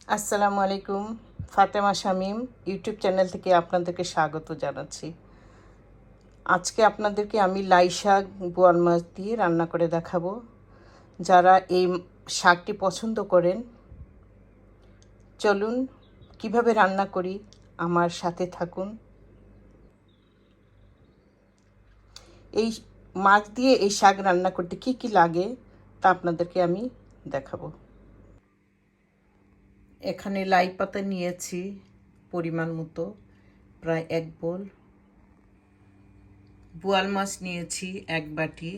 আসসালামু আলাইকুম। Fatema Shamim YouTube channel থেকে আপনাদেরকে স্বাগত জানাচ্ছি। আজকে আপনাদেরকে আমি লাই শাক বোয়াল মাছ দিয়ে রান্না করে দেখাবো। যারা এই শাকটি পছন্দ করেন, চলুন কিভাবে রান্না করি আমার সাথে থাকুন। এই মাছ দিয়ে এই শাক রান্না করতে কি কি লাগে তা আপনাদেরকে আমি দেখাবো। এখানে লাই পাতা নিয়েছি পরিমাণ মতো, প্রায় 1 বোল। বোয়াল মাছ নিয়েছি 1 বাটি।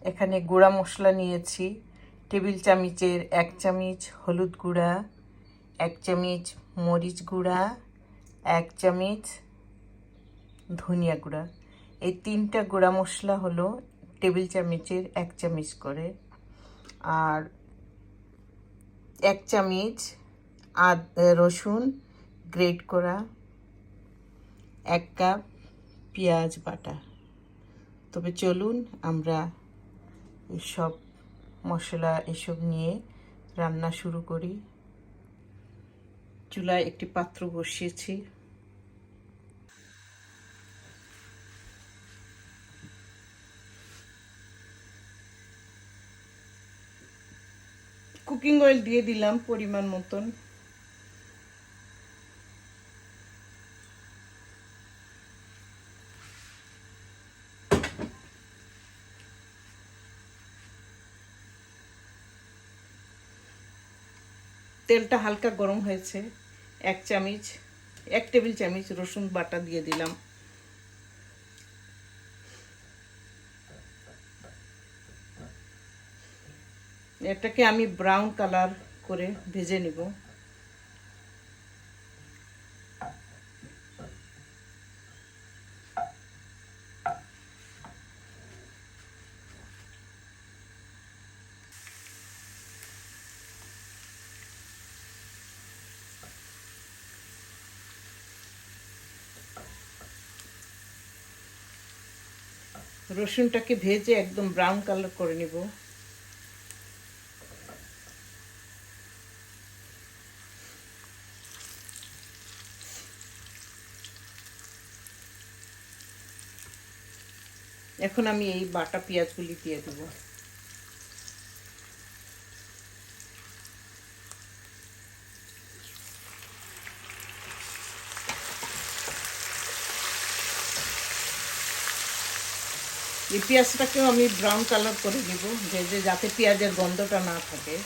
এখানে গুঁড়া মশলা নিয়েছি টেবিল চামচের 1 চামচ হলুদ গুঁড়া, 1 চামচ মরিচ গুঁড়া, 1 চামচ ধনিয়া গুঁড়া। এই 3টা গুঁড়া মশলা হলো টেবিল চামচের 1 চামচ করে। আর 1 চামচ রসুন গ্রেট করা, 1 কাপ পেঁয়াজ বাটা। তবে চলুন আমরা এসব মশলা এসব নিয়ে রান্না শুরু করি। চুলায় একটি পাত্র বসিয়েছি। কুকিং অয়েল দিয়ে দিলাম পরিমাণ মতন। তেলটা হালকা গরম হয়েছে। 1 টেবিল চামচ রসুন বাটা দিয়ে দিলাম। এটাকে আমি ব্রাউন কালার করে ভেজে নিব। রসুনটাকে ভেজে একদম ব্রাউন কালার করে নিব। এখন আমি এই বাটা পেঁয়াজগুলি দিয়ে দেব। এই পেঁয়াজটাকেও আমি ব্রাউন কালার করে দিব, ভেজে, যাতে পেঁয়াজের গন্ধটা না থাকে।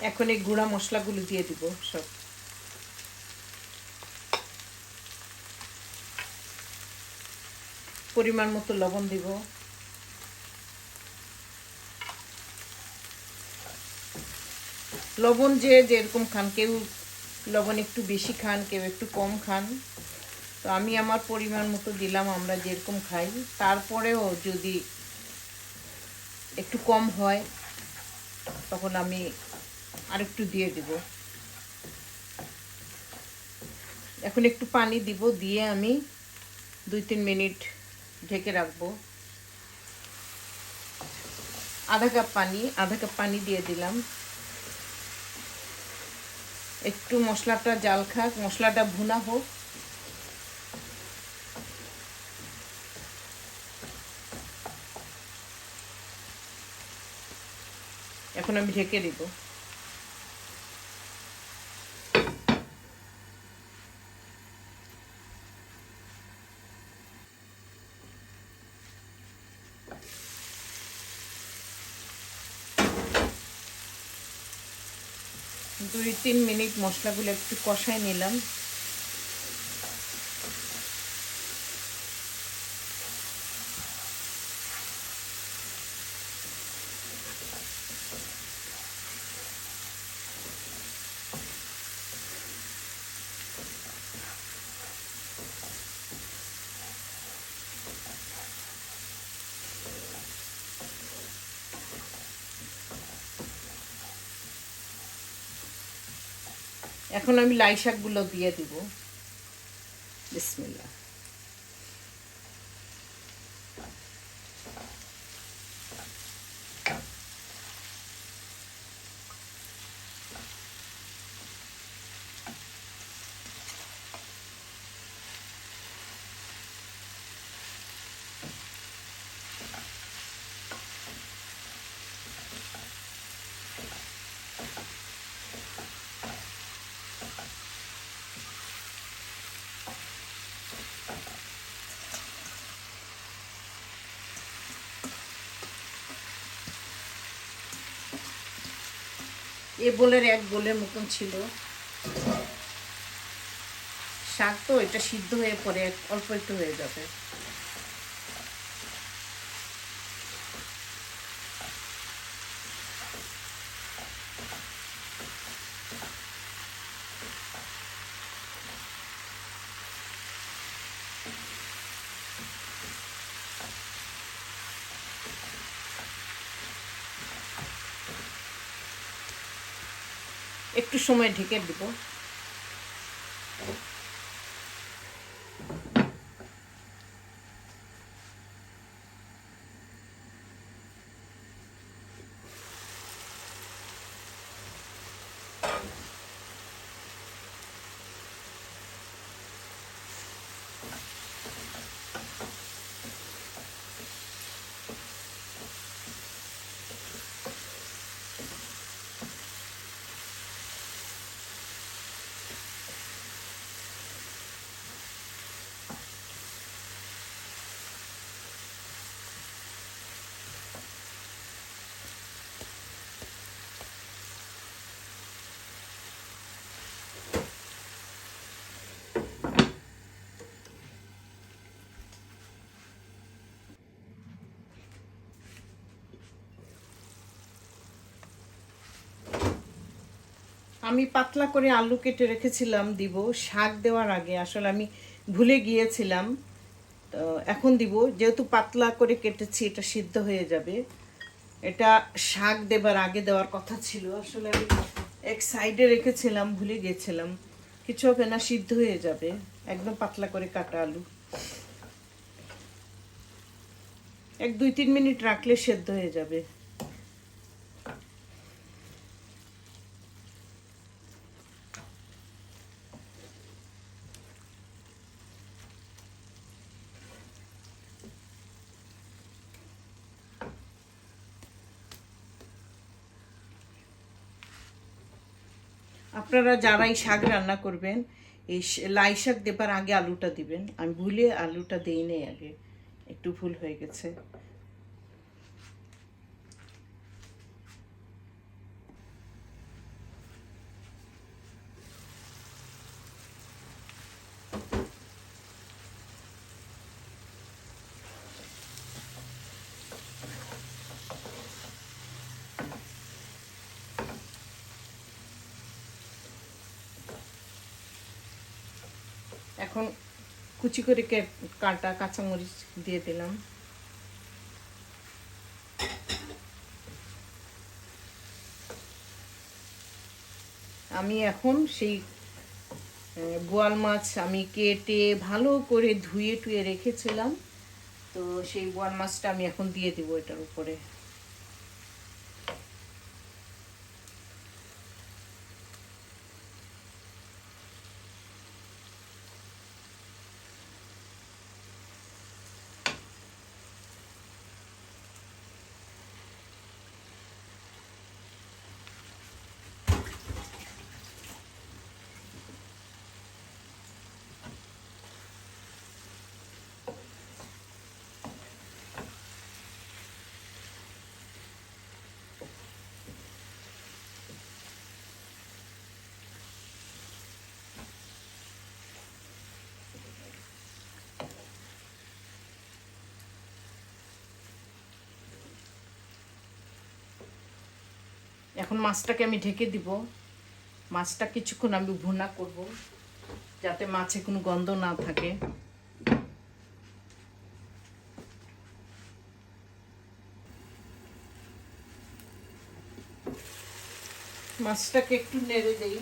এখন এই গুঁড়া মশলাগুলো দিয়ে দিব সব। পরিমাণ মতো লবণ দিব। লবণ যে যেরকম খান, কেউ লবণ একটু বেশি খান, কেউ একটু কম খান। তো আমি আমার পরিমাণ মতো দিলাম, আমরা যেরকম খাই। তারপরেও যদি একটু কম হয় তখন আমি আরেকটু দিয়ে দিব। এখন একটু পানি দিব, দিয়ে আমি 2-3 মিনিট ঢেকে রাখবো। আধা কাপ পানি দিয়ে দিলাম। একটু মশলাটা জাল খাক, মশলাটা ভুনা হোক। এখন আমি ঢেকে দিব। দুই তিন মিনিট মশলাগুলো একটু কষাই নিলাম। এখন আমি লাই শাকগুলো দিয়ে দিব। বিসমিল্লাহ। এ বোলের এক বোলের মতন ছিল শাক, তো এটা সিদ্ধ হয়ে পরে অল্প একটু হয়ে যাবে। একটু সময় ঢেকে দিব। আমি পাতলা করে আলু কেটে রেখেছিলাম দিব শাক দেওয়ার আগে, আসলে আমি ভুলে গিয়েছিলাম। তো এখন দিব, যেহেতু পাতলা করে কেটেছি এটা সিদ্ধ হয়ে যাবে। এটা শাক দেবার আগে দেওয়ার কথা ছিল, আসলে আমি এক সাইডে রেখেছিলাম, ভুলে গিয়েছিলাম। কিছু হবে না, সিদ্ধ হয়ে যাবে। একদম পাতলা করে কাটা আলু, এক দুই তিন মিনিট রাখলে সেদ্ধ হয়ে যাবে। আপনারা যারাই শাক রান্না করবেন, এই লাই শাক দেবার আগে আলুটা দিবেন। আমি ভুলে আলুটা দিই নেই আগে, একটু ভুল হয়ে গেছে। এখন কুচি করে কাটা কাঁচামরিচ দিয়ে দিলাম। আমি এখন সেই বোয়াল মাছ আমি কেটে ভালো করে ধুয়ে টুয়ে রেখেছিলাম, তো সেই বোয়াল মাছটা আমি এখন দিয়ে দিব এটার উপরে। এখন মাছটাকে আমি ঢেকে দিব। মাছটা কিছুক্ষণ আমি ভুনা করব যাতে মাছে কোনো গন্ধ না থাকে। মাছটাকে একটু নেড়ে দেই।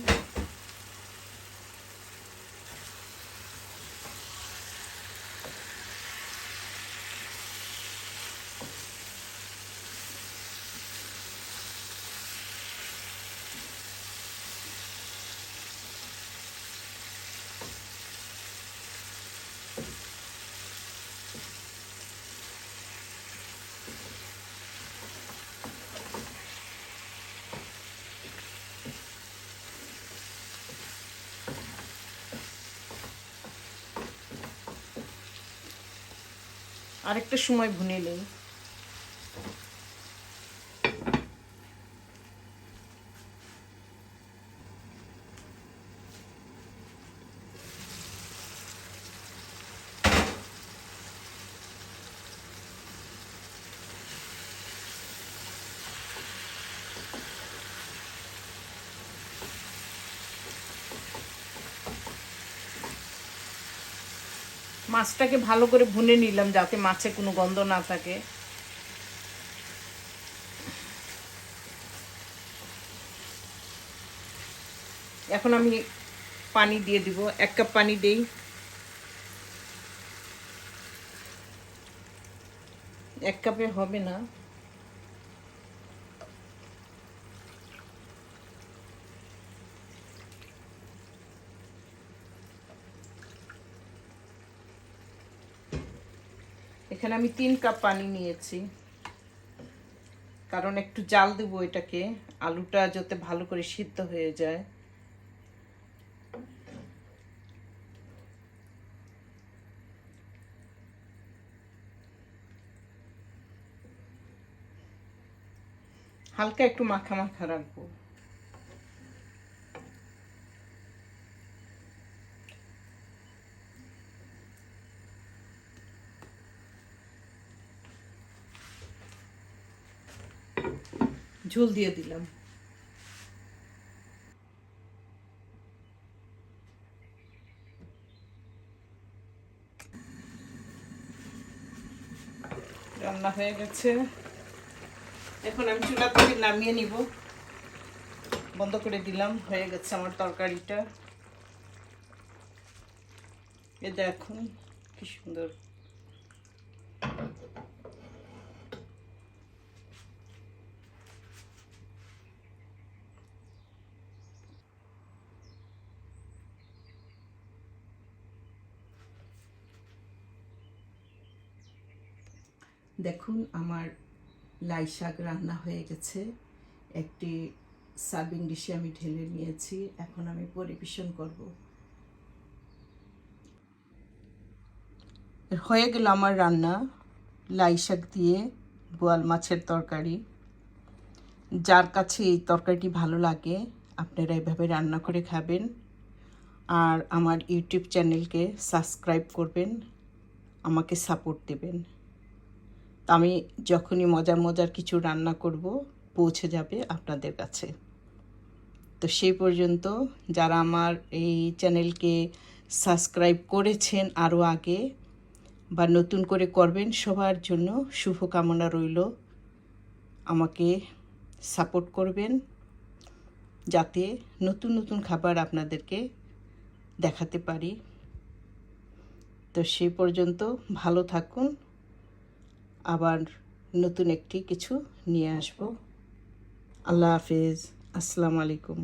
আরেকটা সময় ভুনে নেই। মাছটাকে ভালো করে ভুনে নিলাম যাতে মাছে কোনো গন্ধ না থাকে। এখন আমি পানি দিয়ে দিব। 1 কাপ পানি দেই। 1 কাপে হবে না। এখানে আমি 3 কাপ পানি নিয়েছি, কারণ একটু জাল দেবো এটাকে, আলুটা যাতে ভালো করে সিদ্ধ হয়ে যায়। হালকা একটু মাখা মাখা রাখবো। ঝোল দিয়ে দিলাম। রান্না হয়ে গেছে। এখন আমি চুলা থেকে নামিয়ে নিব। বন্ধ করে দিলাম। হয়ে গেছে আমার তরকারিটা। এ দেখুন কি সুন্দর। দেখুন আমার লাই শাক রান্না হয়ে গেছে। একটি সার্ভিং ডিশে আমি ঢেলে নিয়েছি। এখন আমি পরিবেশন করব। হয়ে গেল আমার রান্না, লাই শাক দিয়ে বোয়াল মাছের তরকারি। যার কাছে এই তরকারিটি ভালো লাগে আপনারা এভাবে রান্না করে খাবেন। আর আমার ইউটিউব চ্যানেলকে সাবস্ক্রাইব করবেন, আমাকে সাপোর্ট দেবেন। আমি যখনই মজার মজার কিছু রান্না করব পৌঁছে যাবে আপনাদের কাছে। তো সেই পর্যন্ত যারা আমার এই চ্যানেলকে সাবস্ক্রাইব করেছেন আরও আগে বা নতুন করে করবেন, সবার জন্য শুভকামনা রইল। আমাকে সাপোর্ট করবেন যাতে নতুন নতুন খাবার আপনাদেরকে দেখাতে পারি। তো সেই পর্যন্ত ভালো থাকুন। আবার নতুন একটি কিছু নিয়ে আসব। আল্লাহ হাফেজ। আসসালামু আলাইকুম।